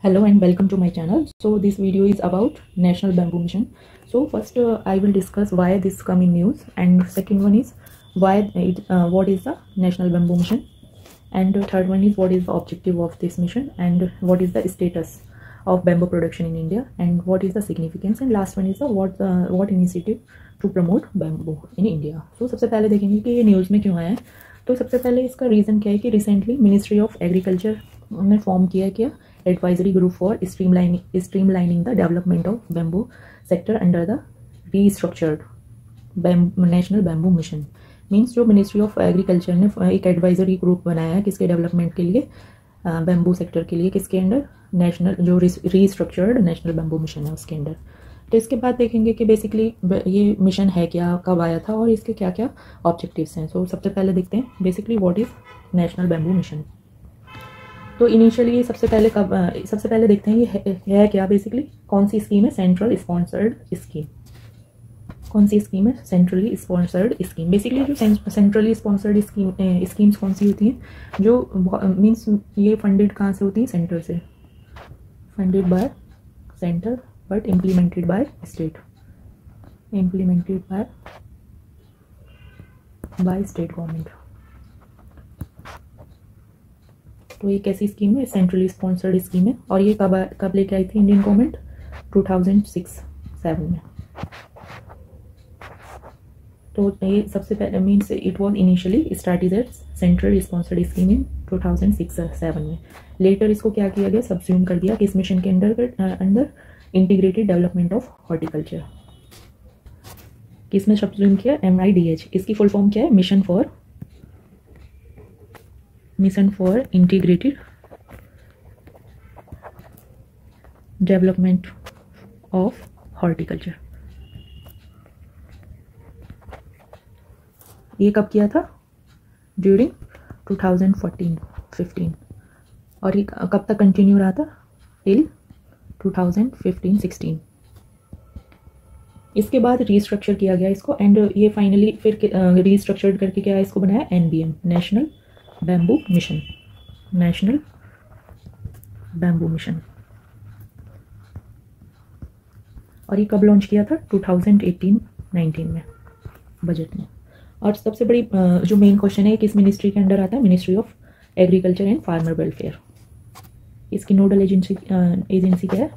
Hello and welcome to my channel. So this video is about National Bamboo Mission. So first I will discuss why this come in news, and second one is what is the National Bamboo Mission, and the third one is what is the objective of this mission, and what is the status of bamboo production in India, and what is the significance, and last one is the what initiative to promote bamboo in India. So सबसे पहले देखेंगे कि ये news में क्यों आया है. तो सबसे पहले इसका रीज़न क्या है कि रिसेंटली मिनिस्ट्री ऑफ एग्रीकल्चर ने फॉर्म किया advisory group for streamlining the development of bamboo sector under the restructured national bamboo mission. Means जो मिनिस्ट्री ऑफ एग्रीकल्चर ने एक एडवाइजरी ग्रुप बनाया है किसके डेवलपमेंट के लिए, बैम्बू सेक्टर के लिए, किसके अंडर, नेशनल जो रीस्ट्रक्चर्ड नेशनल बैम्बू मिशन है उसके अंडर. तो इसके बाद देखेंगे कि बेसिकली ये मिशन है क्या, कब आया था और इसके क्या क्या ऑब्जेक्टिव्स हैं. सो सबसे पहले देखते हैं basically what is national bamboo mission. तो इनिशियली सबसे पहले देखते हैं ये है क्या, बेसिकली कौन सी स्कीम है, सेंट्रल स्पॉन्सर्ड स्कीम. कौन सी स्कीम है, सेंट्रली स्पॉन्सर्ड स्कीम. बेसिकली जो सेंट्रली स्पॉन्सर्ड स्कीम्स कौन सी होती हैं, जो मीन्स ये फंडेड कहाँ से होती हैं, सेंटर से, funded by centre but implemented by state, implemented by state government. तो ये कैसी स्कीम है, सेंट्रली स्पॉन्सर्ड स्कीम है. और ये कब लेके आई थी इंडियन गवर्नमेंट, 2006-07 में. तो ये सबसे पहले means it was initially started as central sponsored scheme in 2006-07 में. लेटर इसको क्या किया गया, सब्स्यूम कर दिया किस मिशन के under integrated development of horticulture. किसमें सब्स्यूम किया, MIDH. इसकी फुल फॉर्म क्या है, mission for integrated development of horticulture. ये कब किया था, ड्यूरिंग 2014-15. और ये कब तक कंटिन्यू रहा था, टिल 2015-16. इसके बाद रीस्ट्रक्चर किया गया इसको, एंड ये फाइनली फिर रीस्ट्रक्चर्ड करके क्या इसको बनाया, NBM, national bamboo mission, national bamboo mission. और ये कब लॉन्च किया था, 2018-19 में, बजट में. और सबसे बड़ी जो मेन क्वेश्चन है किस मिनिस्ट्री के अंडर आता है, ministry of agriculture and farmer welfare. इसकी नोडल एजेंसी क्या है.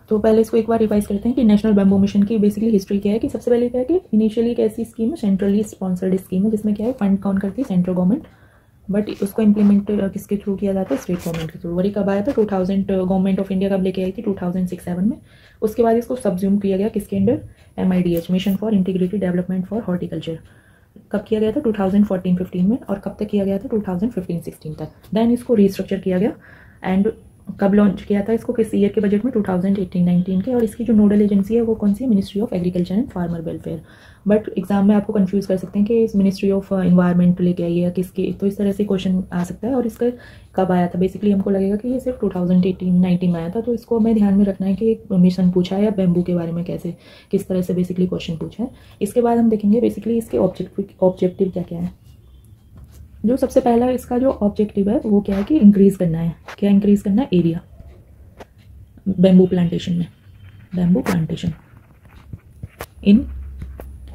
तो पहले इसको एक बार रिवाइज करते हैं कि नेशनल बैम्बू मिशन की बेसिकली हिस्ट्री क्या है. कि सबसे पहले क्या है कि इनिशियली एक ऐसी स्कीम है, सेंट्रली स्पॉन्सर्ड स्कीम है, जिसमें क्या है फंड कौन करती है, सेंट्रल गवर्नमेंट, बट उसको इम्प्लीमेंट किसके थ्रू किया जाता है, स्टेट गवर्नमेंट के थ्रू. वही कब आया था, 2000 गवर्नमेंट ऑफ इंडिया कब लेके आई थी, 2006-07 में. उसके बाद इसको सब्ज्यूम किया गया किसके under, MIDH, mission for integrated development for horticulture. कब किया गया था, 2014-15 में. और कब तक किया गया था, 2015-16 तक. देन इसको रीस्ट्रक्चर किया गया. एंड कब लॉन्च किया था इसको, किस ईयर के बजट में, 2018-19 के. और इसकी जो नोडल एजेंसी है वो कौन सी है, ministry of agriculture and farmer welfare. But exam में आपको कंफ्यूज कर सकते हैं कि इस मिनिस्ट्री ऑफ इन्वायरमेंट लेके आई है किसकी, तो इस तरह से क्वेश्चन आ सकता है. और इसका कब आया था, बेसिकली हमको लगेगा कि ये सिर्फ 2018-19 में आया था. तो इसको हमें ध्यान में रखना है कि एक मिशन पूछा है या बैम्बू के बारे में कैसे किस तरह से बेसिकली क्वेश्चन पूछा है. इसके बाद हम देखेंगे बेसिकली इसके ऑब्जेक्टिव क्या क्या है. जो सबसे पहला इसका जो ऑब्जेक्टिव है वो क्या है कि इंक्रीज़ करना है. क्या इंक्रीज़ करना है, एरिया बैम्बू प्लांटेशन में, बैम्बू प्लांटेशन इन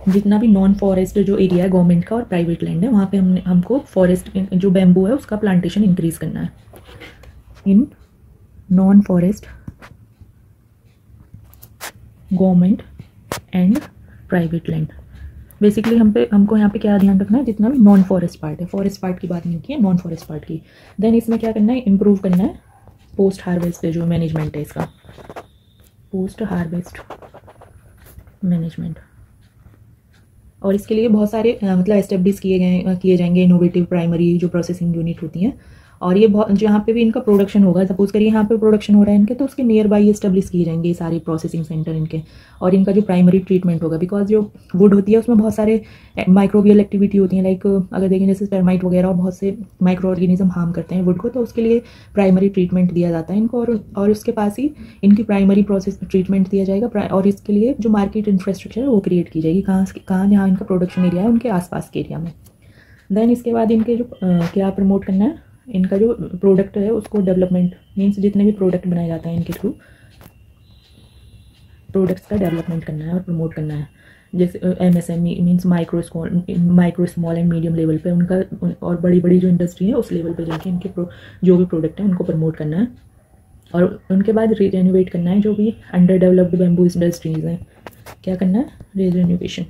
जितना भी नॉन फॉरेस्ट जो एरिया है गवर्नमेंट का और प्राइवेट लैंड है, वहाँ पे हमको फॉरेस्ट जो बैम्बू है उसका प्लांटेशन इंक्रीज़ करना है. In non forest government and private land. Basically हमको यहाँ पे क्या ध्यान रखना है, जितना भी नॉन फॉरेस्ट पार्ट है, फॉरेस्ट पार्ट की बात नहीं की है, नॉन फॉरेस्ट पार्ट की. देन इसमें क्या करना है, इम्प्रूव करना है पोस्ट हार्वेस्ट जो मैनेजमेंट है इसका, पोस्ट हार्वेस्ट मैनेजमेंट. और इसके लिए बहुत सारे मतलब एस्टेब्लिश किए जाएंगे इनोवेटिव प्राइमरी जो प्रोसेसिंग यूनिट होती हैं. और ये बहुत जहाँ पे भी इनका प्रोडक्शन होगा, सपोज करिए यहाँ पे प्रोडक्शन हो रहा है इनके, तो उसके नियर बाई एस्टेब्लिश किए जाएंगे ये सारे प्रोसेसिंग सेंटर इनके. और इनका जो प्राइमरी ट्रीटमेंट होगा, बिकॉज जो वुड होती है उसमें बहुत सारे माइक्रोबियल एक्टिविटी होती हैं, लाइक अगर देखें जैसे टर्माइट वगैरह और बहुत से माइक्रो ऑर्गेनिज्म हार्म करते हैं वुड को, तो उसके लिए प्राइमरी ट्रीटमेंट दिया जाता है इनको. और उसके पास ही इनकी प्राइमरी प्रोसेस ट्रीटमेंट दिया जाएगा. और इसके लिए जो मार्केट इंफ्रास्ट्रक्चर है वो क्रिएट की जाएगी, कहाँ जहाँ इनका प्रोडक्शन एरिया है उनके आसपास के एरिया में. देन इसके बाद इनके जो क्या प्रमोट करना है, इनका जो प्रोडक्ट है उसको डेवलपमेंट मीन्स जितने भी प्रोडक्ट बनाए जाते हैं इनके थ्रू प्रोडक्ट्स का डेवलपमेंट करना है और प्रमोट करना है। जैसे MSME means micro small and medium level पे उनका, और बड़ी बड़ी जो इंडस्ट्री है उस लेवल पे जाके इनके जो भी प्रोडक्ट हैं उनको प्रमोट करना है। और उनके बाद रीजेन्युएट करना है जो भी अंडर डेवलप्ड बैम्बू इंडस्ट्रीज़ हैं। क्या करना है? रीजेन्युएशन।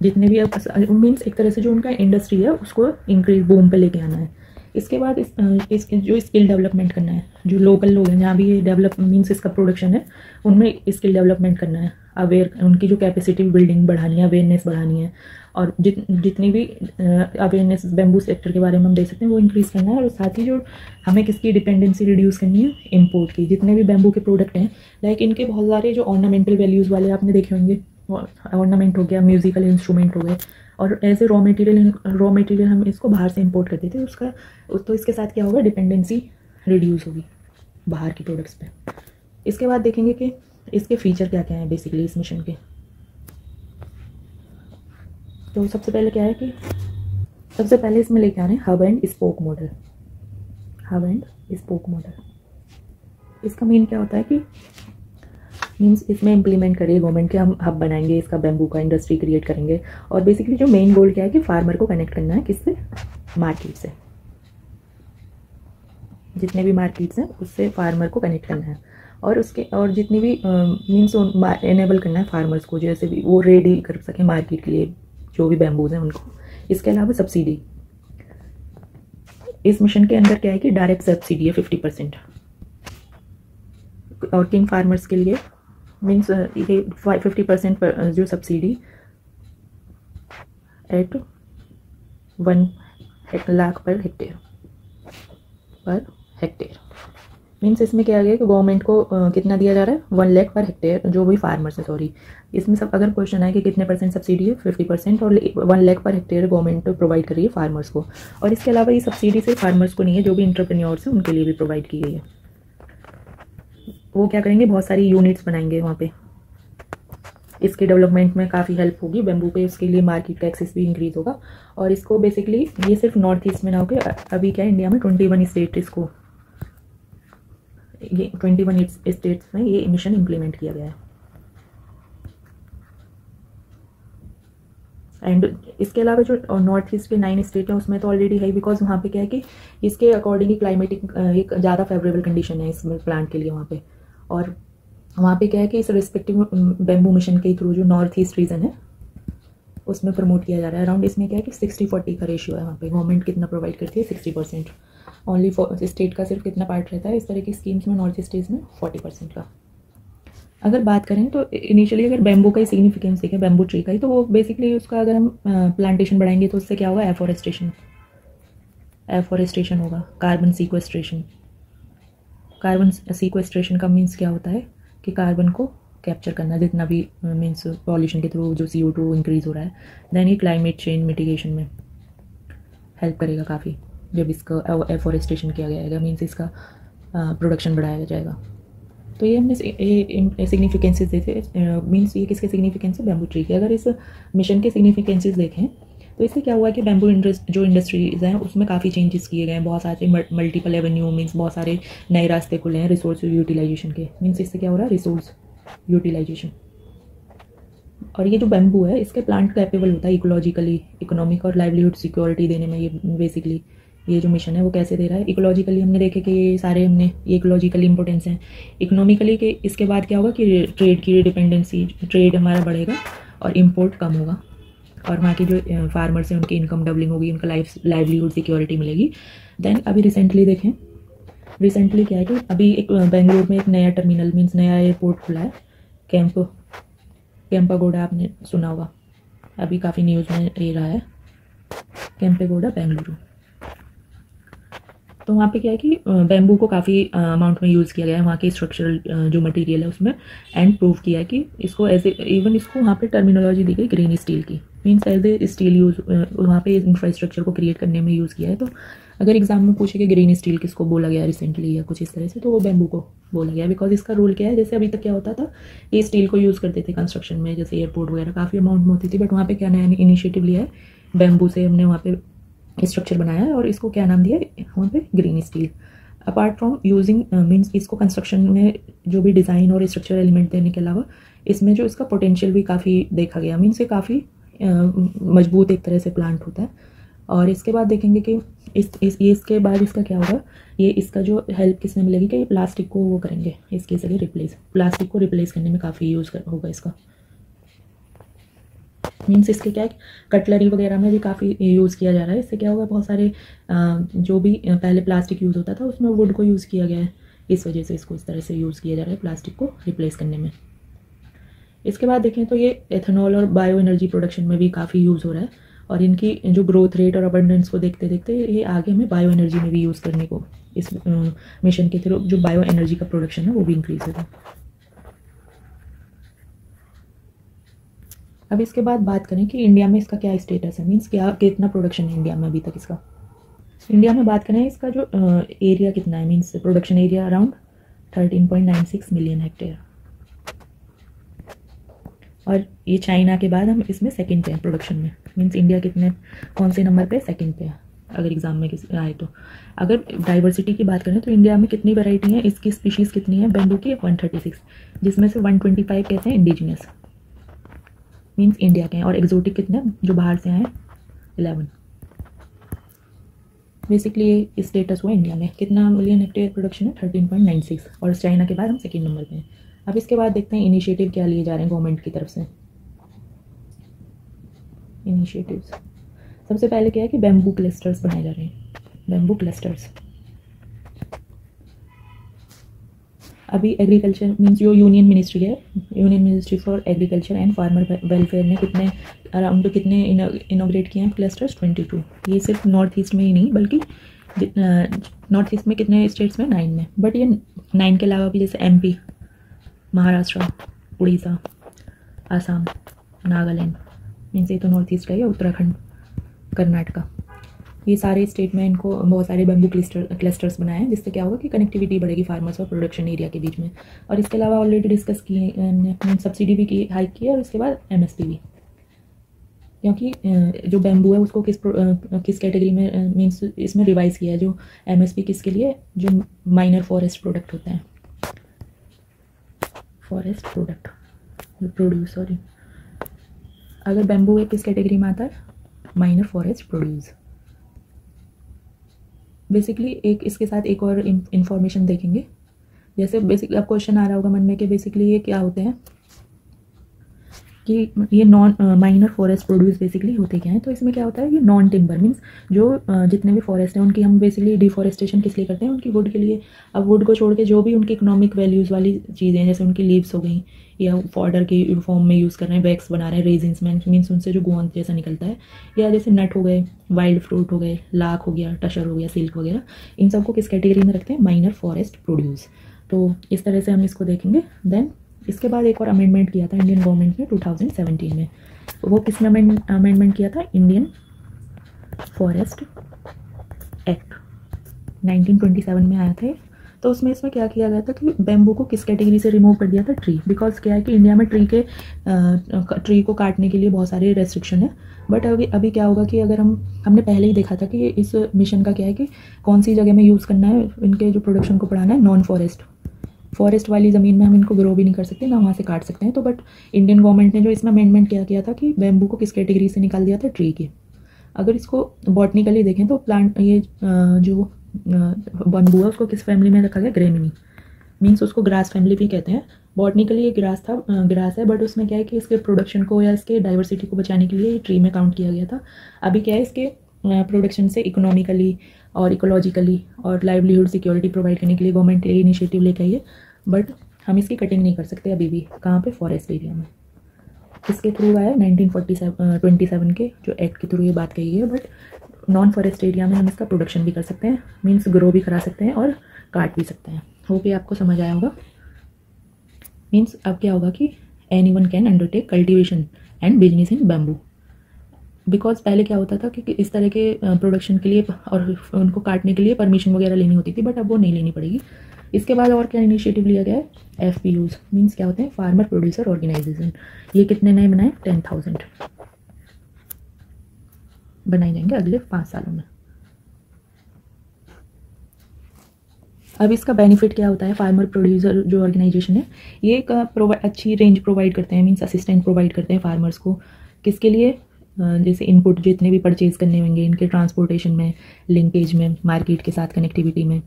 जितने भी अब मीन्स एक तरह से जो उनका इंडस्ट्री है उसको इंक्रीज बूम पे लेके आना है। इसके बाद इसके जो स्किल डेवलपमेंट करना है, जो लोकल लोग हैं जहाँ भी ये डेवलप मीन्स इसका प्रोडक्शन है उनमें स्किल डेवलपमेंट करना है। उनकी जो कैपेसिटी बिल्डिंग बढ़ानी है, अवेयरनेस बढ़ानी है, और जितनी भी अवेयरनेस बैम्बू सेक्टर के बारे में हम देख सकते हैं वो इंक्रीज़ करना है। और साथ ही जो हमें किसकी डिपेंडेंसी रिड्यूस करनी है? इम्पोर्ट की। जितने भी बैम्बू के प्रोडक्ट हैं लाइक इनके बहुत सारे जो ऑर्नामेंटल वैल्यूज़ वाले आपने देखे होंगे, ऑर्नामेंट हो गया, म्यूजिकल इंस्ट्रूमेंट हो गए, और ऐसे रॉ मटेरियल हम इसको बाहर से इंपोर्ट करते थे तो इसके साथ क्या होगा? डिपेंडेंसी रिड्यूस होगी बाहर की प्रोडक्ट्स पे। इसके बाद देखेंगे कि इसके फीचर क्या क्या हैं बेसिकली इस मिशन के। तो सबसे पहले क्या है कि सबसे पहले इसमें लेके आ रहे हैं hub and spoke model. Hub and spoke model इसका मेन क्या होता है कि मीन्स इसमें इम्प्लीमेंट करिए गवर्नमेंट के, हम हब बनाएंगे इसका, बैम्बू का इंडस्ट्री क्रिएट करेंगे। और बेसिकली जो मेन गोल क्या है कि फार्मर को कनेक्ट करना है किससे? मार्केट से। जितने भी मार्केट्स हैं उससे फार्मर को कनेक्ट करना है, और जितनी भी मीन्स एनेबल करना है फार्मर्स को, जैसे भी वो रेडी कर सकें मार्केट के लिए जो भी बैम्बूज हैं उनको। इसके अलावा सब्सिडी, इस मिशन के अंदर क्या है कि डायरेक्ट सब्सिडी है 50%, और किंग फार्मर्स के लिए मीन्स ये 50% जो subsidy eight 1 lakh per hectare means इसमें क्या गया कि गवर्नमेंट को कितना दिया जा रहा है? 1 लाख पर हेक्टेयर, जो भी फार्मर्स है, सॉरी इसमें सब अगर क्वेश्चन आए कि कितने % सब्सिडी है, 50%, और 1 lakh per hectare government provide कर रही है फार्मर्स को। और इसके अलावा ये सब्सिडी सिर्फ फार्मर्स को नहीं है, जो भी इंटरप्रेन्योर्स हैं उनके लिए भी प्रोवाइड की गई है। वो क्या करेंगे? बहुत सारी यूनिट्स बनाएंगे वहाँ पे, इसके डेवलपमेंट में काफ़ी हेल्प होगी बैम्बू पे। उसके लिए मार्केट का एक्सेस भी इंक्रीज होगा। और इसको बेसिकली ये सिर्फ नॉर्थ ईस्ट में ना होकर अभी क्या इंडिया में 21 स्टेट इसको, ये 21 स्टेट्स में ये मिशन इम्प्लीमेंट किया गया है। एंड इसके अलावा जो नॉर्थ ईस्ट के 9 स्टेट हैं उसमें तो ऑलरेडी है, बिकॉज वहाँ पे क्या है कि इसके अकॉर्डिंग क्लाइमेटिक एक ज़्यादा फेवरेबल कंडीशन है इस प्लांट के लिए वहाँ पे। और वहाँ पे क्या है कि इस रिस्पेक्टिव बैम्बू मिशन के थ्रू जो नॉर्थ ईस्ट रीजन है उसमें प्रमोट किया जा रहा है। अराउंड इसमें क्या है कि 60-40 का रेशियो है। वहाँ पे गवर्नमेंट कितना प्रोवाइड करती है? 60%। ओनली स्टेट का सिर्फ कितना पार्ट रहता है इस तरह की स्कीम्स में? नॉर्थ ईस्ट स्टेट्स में 40% का। अगर बात करें तो इनिशियली अगर बैम्बू का ही सिग्निफिकेंस देखें, बैम्बू ट्री का ही, तो वो बेसिकली उसका अगर हम प्लांटेशन बढ़ाएंगे तो उससे क्या होगा? एफॉरेस्टेशन होगा, कार्बन सीक्वेस्ट्रेशन का मीन्स क्या होता है कि कार्बन को कैप्चर करना, जितना भी मीन्स पॉल्यूशन के थ्रू जो CO2 इंक्रीज हो रहा है। देन ये क्लाइमेट चेंज मिटिगेशन में हेल्प करेगा काफ़ी, जब इसका एफॉरेस्टेशन किया जाएगा, मीन्स इसका प्रोडक्शन बढ़ाया जाएगा। तो ये हमने सिग्निफिकेंसेस देते, मीन्स ये किसके सिग्निफिकेंस है? बैम्बू ट्री के। अगर इस मिशन के सिग्निफिकेंसेस देखें तो इससे क्या हुआ कि बैम्बू जो इंडस्ट्रीज़ हैं उसमें काफ़ी चेंजेस किए गए हैं। बहुत सारे मल्टीपल एवेन्यू मीन्स बहुत सारे नए रास्ते खुले हैं रिसोर्स यूटिलाइजेशन के। मीन्स इससे क्या हो रहा है? Resource utilisation. और ये जो बैम्बू है इसके प्लांट कैपेबल होता है इकोलॉजिकली, इकोनॉमिक और लाइवलीहुड सिक्योरिटी देने में। ये बेसिकली ये जो मिशन है वो कैसे दे रहा है? इकोलॉजिकली हमने देखे कि ये सारे हमने ये इकोलॉजिकली इंपॉर्टेंस हैं। इकोनॉमिकली के इसके बाद क्या होगा कि ट्रेड की डिपेंडेंसी, ट्रेड हमारा बढ़ेगा और इम्पोर्ट कम होगा, और वहाँ की जो फार्मर्स हैं उनकी इनकम डबलिंग होगी, उनका लाइवलीहुड सिक्योरिटी मिलेगी। देन अभी रिसेंटली देखें, रिसेंटली क्या है कि अभी एक बेंगलुरु में एक नया टर्मिनल मीन्स नया एयरपोर्ट खुला है, केम्पागोडा, आपने सुना होगा, अभी काफ़ी न्यूज़ में ये रहा है, केम्पेगौड़ा बेंगलुरु। तो वहाँ पे क्या है कि बैम्बू को काफ़ी अमाउंट में यूज़ किया गया है, वहाँ के स्ट्रक्चरल जो मटेरियल है उसमें, एंड प्रूव किया है कि इसको एज इवन इसको वहाँ पे टर्मिनोलॉजी दी गई ग्रीन स्टील की, means as a steel use वहाँ पे इंफ्रास्ट्रक्चर को क्रिएट करने में यूज़ किया है। तो अगर एग्जाम में पूछे कि ग्रीन स्टील किसको बोला गया रिसेंटली या कुछ इस तरह से, तो वो बैम्बू को बोला गया, बिकॉज इसका रोल क्या है, जैसे अभी तक क्या होता था, ये स्टील को यूज़ करते थे कंस्ट्रक्शन में, जैसे एयरपोर्ट वगैरह काफ़ी अमाउंट में होती थी, बट वहाँ पे क्या नया इनिशिएटिव लिया है, बैम्बू से हमने वहाँ पे स्ट्रक्चर बनाया है और इसको क्या नाम दिया है वहाँ पे, green steel. Apart from using means इसको कंस्ट्रक्शन में जो भी डिज़ाइन और स्ट्रक्चर एलिमेंट देने के अलावा इसमें जो इसका पोटेंशियल भी काफ़ी देखा गया, मीन्स ये काफ़ी मजबूत एक तरह से प्लांट होता है। और इसके बाद देखेंगे कि इसके बाद इसका क्या होगा, ये इसका जो हेल्प किसमें मिलेगी कि ये प्लास्टिक को वो करेंगे इसके जरिए रिप्लेस, प्लास्टिक को रिप्लेस करने में काफ़ी यूज़ होगा इसका। मीन्स इसके क्या है, कटलरी वगैरह में भी काफ़ी यूज़ किया जा रहा है। इससे क्या होगा, बहुत सारे जो भी पहले प्लास्टिक यूज़ होता था उसमें वुड को यूज़ किया गया है, इस वजह से इसको इस तरह से यूज़ किया जा रहा है प्लास्टिक को रिप्लेस करने में। इसके बाद देखें तो ये एथेनॉल और बायो एनर्जी प्रोडक्शन में भी काफ़ी यूज़ हो रहा है, और इनकी जो ग्रोथ रेट और अबंडेंस को देखते देखते ये आगे हमें बायो एनर्जी में भी यूज़ करने को, इस मिशन के थ्रू जो बायो एनर्जी का प्रोडक्शन है वो भी इंक्रीज़ होगा। अब इसके बाद बात करें कि इंडिया में इसका क्या स्टेटस है, मीन्स क्या कितना प्रोडक्शन है इंडिया में अभी तक इसका। इंडिया में बात करें इसका जो एरिया कितना है, means production area around 13.96 million hectare, और ये चाइना के बाद हम इसमें सेकंड पे हैं प्रोडक्शन में। मीन्स इंडिया कितने कौन से नंबर पे, सेकंड पे है अगर एग्जाम में किसी आए तो। अगर डाइवर्सिटी की बात करें तो इंडिया में कितनी वैरायटी है, इसकी स्पीशीज़ कितनी है बैम्बू की, 136, जिसमें से 125 कहते हैं इंडिजिनियस मीन्स इंडिया के हैं, और एक्जोटिक कितने जो बाहर से आए 11। बेसिकली ये स्टेटस हुआ इंडिया में कितना मिलियन हेक्टेयर प्रोडक्शन है, 13.96, और चाइना के बाद हम सेकेंड नंबर पे हैं। अब इसके बाद देखते हैं इनिशिएटिव क्या लिए जा रहे हैं गवर्नमेंट की तरफ से। इनिशिएटिव्स सबसे पहले क्या है कि बैम्बू क्लस्टर्स बनाए जा रहे हैं, बैम्बू क्लस्टर्स। अभी एग्रीकल्चर मीन्स जो यूनियन मिनिस्ट्री है, union ministry for agriculture and farmer welfare ने कितने अराउंड कितने इनोग्रेट किए हैं क्लस्टर्स, 22। ये सिर्फ नॉर्थ ईस्ट में ही नहीं बल्कि नॉर्थ ईस्ट में कितने स्टेट्स में, 9 में, बट ये 9 के अलावा भी जैसे MP, महाराष्ट्र, उड़ीसा, आसाम, नागालैंड, मीन्स ये तो नॉर्थ ईस्ट का ही, उत्तराखंड, कर्नाटका, ये सारे स्टेट में इनको बहुत सारे बैम्बू क्लस्टर्स बनाए हैं, जिससे क्या होगा कि कनेक्टिविटी बढ़ेगी फार्मर्स और प्रोडक्शन एरिया के बीच में। और इसके अलावा ऑलरेडी डिस्कस किए, सब्सिडी भी की हाइक की है, और इसके बाद MSP भी, क्योंकि जो बैम्बू है उसको किस कैटेगरी में मीन्स इसमें रिवाइज किया है, जो MSP किसके लिए, जो माइनर फॉरेस्ट प्रोडक्ट होता है, फॉरेस्ट प्रोड्यूस, सॉरी, अगर बैम्बू है किस कैटेगरी में आता है, माइनर फॉरेस्ट प्रोड्यूस। बेसिकली एक इसके साथ एक और इंफॉर्मेशन देखेंगे, जैसे बेसिकली अब क्वेश्चन आ रहा होगा मन में कि बेसिकली ये क्या होते हैं, कि ये non minor forest produce basically होते क्या हैं। तो इसमें क्या होता है, ये नॉन टिम्बर मीन्स जो जितने भी फॉरेस्ट हैं उनकी हम बेसिकली डिफॉरेस्टेशन किस लिए करते हैं, उनकी वुड के लिए। अब वुड को छोड़ के जो भी उनकी इकोनॉमिक वैल्यूज़ वाली चीज़ें, जैसे उनकी लीव्स हो गई या फॉडर की फॉर्म में यूज़ कर रहे हैं, वैक्स बना रहे हैं, रेजिन्स में मीन्स उनसे जो गोंद जैसा निकलता है, या जैसे नट हो गए, वाइल्ड फ्रूट हो गए, लाख हो गया, टशर हो गया, सिल्क वगैरह, इन सबको किस कैटेगरी में रखते हैं, माइनर फॉरेस्ट प्रोड्यूस। तो इस तरह से हम इसको देखेंगे। देन इसके बाद एक और अमेंडमेंट किया था इंडियन गवर्नमेंट ने 2017 में, वो किसने अमेंडमेंट किया था, इंडियन फॉरेस्ट एक्ट 1927 में आया था। तो उसमें इसमें क्या किया गया था कि बैम्बू को किस कैटेगरी से रिमूव कर दिया था, ट्री, बिकॉज क्या है कि इंडिया में ट्री को काटने के लिए बहुत सारे रेस्ट्रिक्शन है। बट अभी क्या होगा कि अगर हमने पहले ही देखा था कि इस मिशन का क्या है कि कौन सी जगह में यूज़ करना है, इनके जो प्रोडक्शन को बढ़ाना है, नॉन फॉरेस्ट वाली ज़मीन में हम इनको ग्रो भी नहीं कर सकते, ना वहाँ से काट सकते हैं। तो बट इंडियन गवर्नमेंट ने जो इसमें अमेंडमेंट किया था कि बैम्बू को किस कैटेगरी से निकाल दिया था, ट्री के। अगर इसको बॉटनिकली देखें तो प्लांट ये जो बैम्बू है उसको किस फैमिली में रखा गया, ग्रेमिनी, मीन्स उसको ग्रास फैमिली भी कहते हैं। बॉटनिकली ये ग्रास है, बट उसमें क्या है कि इसके प्रोडक्शन को या इसके डाइवर्सिटी को बचाने के लिए ये ट्री में काउंट किया गया था। अभी क्या है, इसके प्रोडक्शन से इकोनॉमिकली और इकोलॉजिकली और लाइवलीहुड सिक्योरिटी प्रोवाइड करने के लिए गवर्नमेंट ये इनिशिएटिव लेकर आई है, बट हम इसकी कटिंग नहीं कर सकते अभी भी। कहाँ पे, फॉरेस्ट एरिया में। किसके थ्रू आया, 1927 के जो एक्ट के थ्रू ये बात कही है। बट नॉन फॉरेस्ट एरिया में हम इसका प्रोडक्शन भी कर सकते हैं, मीन्स ग्रो भी करा सकते हैं और काट भी सकते हैं। होप ये आपको समझ आया होगा। मीन्स अब क्या होगा कि anyone can undertake cultivation and business in bamboo, because पहले क्या होता था कि इस तरह के प्रोडक्शन के लिए और उनको काटने के लिए परमिशन वगैरह लेनी होती थी, बट अब वो नहीं लेनी पड़ेगी। इसके बाद और क्या इनिशिएटिव लिया गया है, FPUs मीन्स क्या होते हैं, फार्मर प्रोड्यूसर ऑर्गेनाइजेशन। ये कितने नए बनाए, 10,000। बनाए जाएंगे अगले 5 सालों में। अब इसका बेनिफिट क्या होता है, फार्मर प्रोड्यूसर जो ऑर्गेनाइजेशन है ये एक अच्छी रेंज प्रोवाइड करते हैं, मीन्स असिस्टेंट प्रोवाइड करते हैं फार्मर्स को। किसके लिए, जैसे इनपुट जितने भी परचेज करने होंगे इनके ट्रांसपोर्टेशन में, लिंकेज में, मार्केट के साथ कनेक्टिविटी में,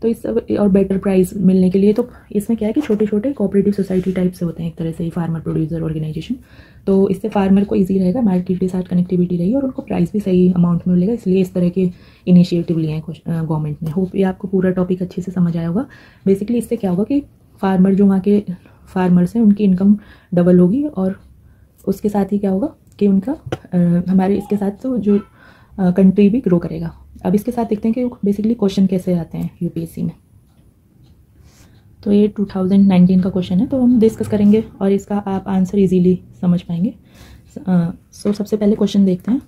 तो इस सब और बेटर प्राइस मिलने के लिए। तो इसमें क्या है कि छोटे छोटे कोऑपरेटिव सोसाइटी टाइप से होते हैं एक तरह से फार्मर प्रोड्यूसर ऑर्गेनाइजेशन। तो इससे फार्मर को इजी रहेगा, मार्केट के साथ कनेक्टिविटी रहेगी और उनको प्राइस भी सही अमाउंट में मिलेगा। इसलिए इस तरह के इनिशिएटिव लिए हैं गवर्नमेंट ने। होप ये आपको पूरा टॉपिक अच्छे से समझ आया होगा। बेसिकली इससे क्या होगा कि फार्मर जो वहाँ के फार्मर्स हैं उनकी इनकम डबल होगी, और उसके साथ ही क्या होगा कि उनका हमारे इसके साथ तो जो कंट्री भी ग्रो करेगा। अब इसके साथ देखते हैं कि बेसिकली क्वेश्चन कैसे आते हैं यूपीएससी में। तो ये 2019 का क्वेश्चन है, तो हम डिस्कस करेंगे और इसका आप आंसर इजीली समझ पाएंगे। सो सबसे पहले क्वेश्चन देखते हैं।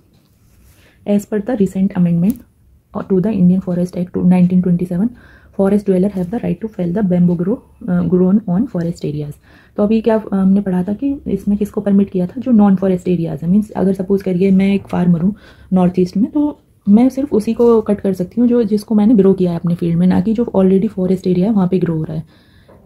As per the recent amendment to the Indian forest act 1927 forest dweller have the right to fell the bamboo grown on forest areas. तो अभी क्या हमने पढ़ा था कि इसमें किसको परमिट किया था, जो नॉन फॉरेस्ट एरियाज है। मीन्स अगर सपोज करिए मैं एक फार्मर हूँ नॉर्थ ईस्ट में, तो मैं सिर्फ उसी को कट कर सकती हूँ जो जिसको मैंने ग्रो किया है अपने फील्ड में, ना कि जो ऑलरेडी फॉरेस्ट एरिया है वहाँ पे ग्रो हो रहा है।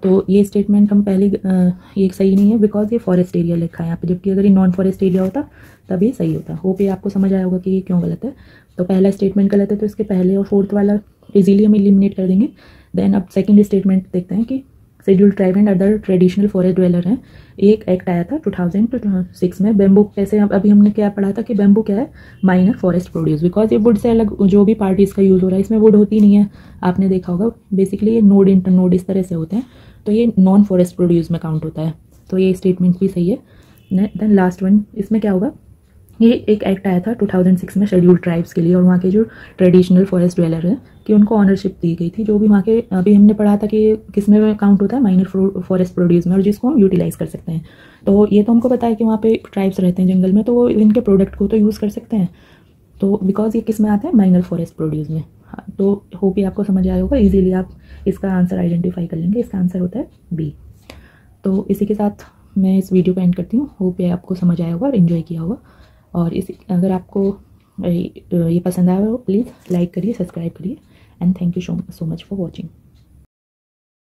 तो ये स्टेटमेंट हम पहले ये सही नहीं है, बिकॉज ये फॉरेस्ट एरिया लिखा है यहाँ पे, जबकि अगर ये नॉन फॉरेस्ट एरिया होता तब ये सही होता। होप ये आपको समझ आया होगा कि ये क्यों गलत है। तो पहला स्टेटमेंट गलत है, तो इसके पहले और फोर्थ वाला इजीली हम एलिमिनेट कर देंगे। देन अब सेकंड स्टेटमेंट देखते हैं कि scheduled tribe and other traditional forest dweller हैं। एक एक्ट आया था 2006 में। बैम्बू कैसे, अभी हमने क्या पढ़ा था कि बैम्बू क्या है, माइनर फॉरेस्ट प्रोड्यूस, बिकॉज ये वुड से अलग जो भी पार्ट इसका यूज़ हो रहा है इसमें वुड होती नहीं है, आपने देखा होगा। बेसिकली ये नोड इंटर नोड इस तरह से होते हैं, तो ये नॉन फॉरेस्ट प्रोड्यूस में काउंट होता है। तो ये स्टेटमेंट भी सही है। देन लास्ट वन, इसमें क्या होगा, ये एक एक्ट आया था 2006 में शेड्यूल्ड ट्राइब्स के लिए, और वहाँ के जो ट्रेडिशनल फॉरेस्ट ड्वेलर हैं कि उनको ऑनरशिप दी गई थी, जो भी वहाँ के अभी हमने पढ़ा था कि किस में काउंट होता है, माइनर फॉरेस्ट प्रोड्यूस में, और जिसको हम यूटिलाइज कर सकते हैं। तो ये तो हमको पता है कि वहाँ पे ट्राइब्स रहते हैं जंगल में, तो वो इनके प्रोडक्ट को तो यूज़ कर सकते हैं। तो बिकॉज ये किस में आता है, माइनर फॉरेस्ट प्रोड्यूस में। हाँ, तो होप ये आपको समझ आया होगा। इजीली आप इसका आंसर आइडेंटिफाई कर लेंगे। इसका आंसर होता है बी। तो इसी के साथ मैं इस वीडियो को एंड करती हूँ। होप ये आपको समझ आया होगा और इन्जॉय किया होगा। और अगर आपको ये पसंद आया हो प्लीज़ लाइक करिए, सब्सक्राइब करिए, and thank you so much for watching.